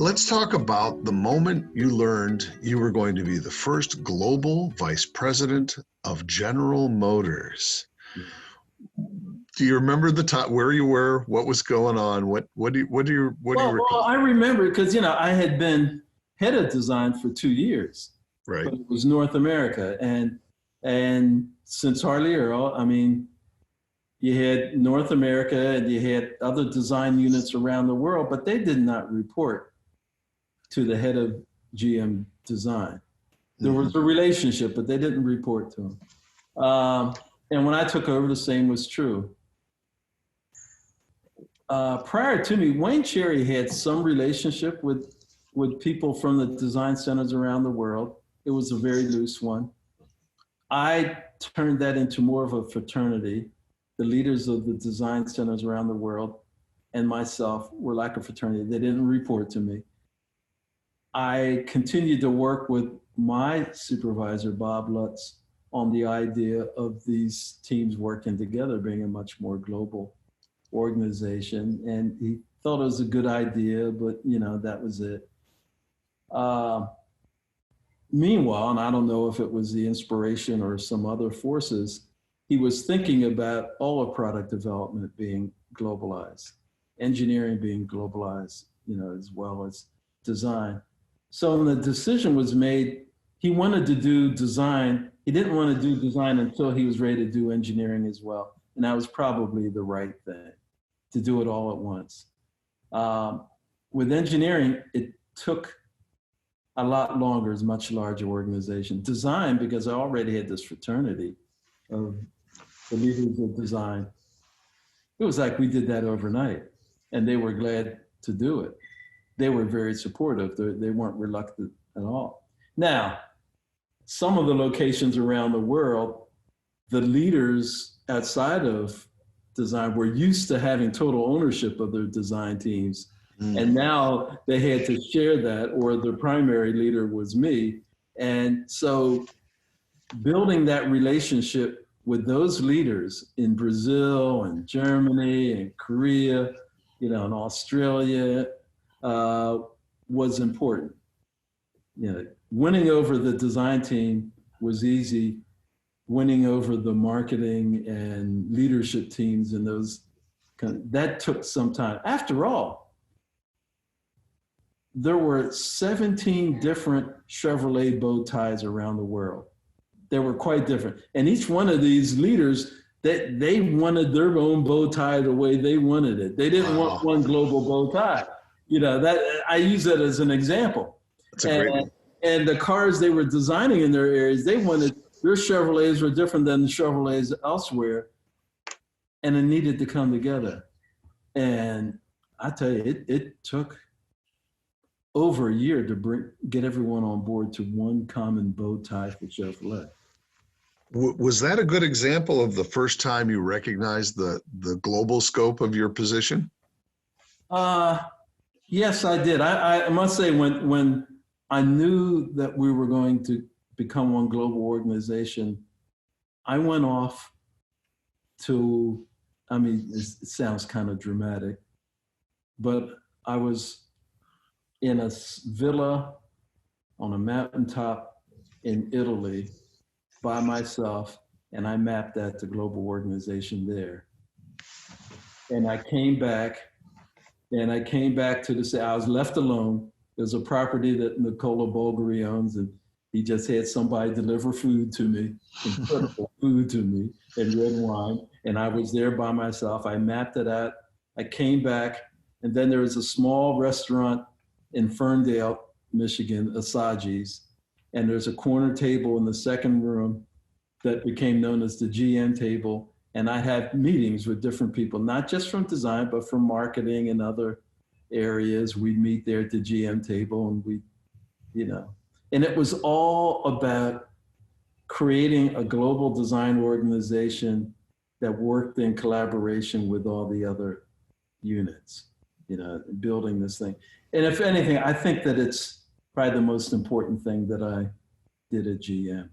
Let's talk about the moment you learned you were going to be the first global vice president of General Motors. Do you remember the time, where you were, what was going on? What do you recall? Well, I remember because, I had been head of design for 2 years, Right. but it was North America. And since Harley Earl, you had North America and you had other design units around the world, but they did not report to the head of GM design. There was a relationship, but they didn't report to him. And when I took over, the same was true. Prior to me, Wayne Cherry had some relationship with people from the design centers around the world. It was a very loose one. I turned that into more of a fraternity. The leaders of the design centers around the world and myself were like a fraternity. They didn't report to me. I continued to work with my supervisor, Bob Lutz, on the idea of these teams working together, being a much more global organization. And he thought it was a good idea, but that was it. Meanwhile, and I don't know if it was the inspiration or some other forces, he was thinking about all of product development being globalized, engineering being globalized, as well as design. So when the decision was made, he wanted to do design. He didn't want to do design until he was ready to do engineering as well. And that was probably the right thing, to do it all at once. With engineering, it took a lot longer. It's a much larger organization. Design, because I already had this fraternity of the leaders of design, it was like we did that overnight, and they were glad to do it. They were very supportive. They weren't reluctant at all. Now, some of the locations around the world, the leaders outside of design were used to having total ownership of their design teams. And now they had to share that, or the primary leader was me. And so building that relationship with those leaders in Brazil and Germany and Korea, and Australia was important. Winning over the design team was easy. Winning over the marketing and leadership teams and that took some time. After all, there were 17 different Chevrolet bow ties around the world. They were quite different. And each one of these leaders, they wanted their own bow tie the way they wanted it. They didn't want one global bow tie. That I use that as an example. That's a great one. And the cars they were designing in their areas, their Chevrolets were different than the Chevrolets elsewhere, and it needed to come together. And I tell you, it took over a year to get everyone on board to one common bow tie for Chevrolet. Was that a good example of the first time you recognized the global scope of your position? Yes, I did. I must say, when I knew that we were going to become one global organization, I went off to, it sounds kind of dramatic, but I was in a villa on a mountaintop in Italy by myself, and I mapped out the global organization there. And I came back to the city. I was left alone. There's a property that Nicola Bulgari owns, and he just had somebody deliver food to me, incredible food to me, and red wine. And I was there by myself. I mapped it out. I came back, and then there was a small restaurant in Ferndale, Michigan, Asaji's. And there's a corner table in the second room that became known as the GM table. And I had meetings with different people, not just from design, but from marketing and other areas. We'd meet there at the GM table, and and it was all about creating a global design organization that worked in collaboration with all the other units, building this thing. And if anything, I think that it's probably the most important thing that I did at GM.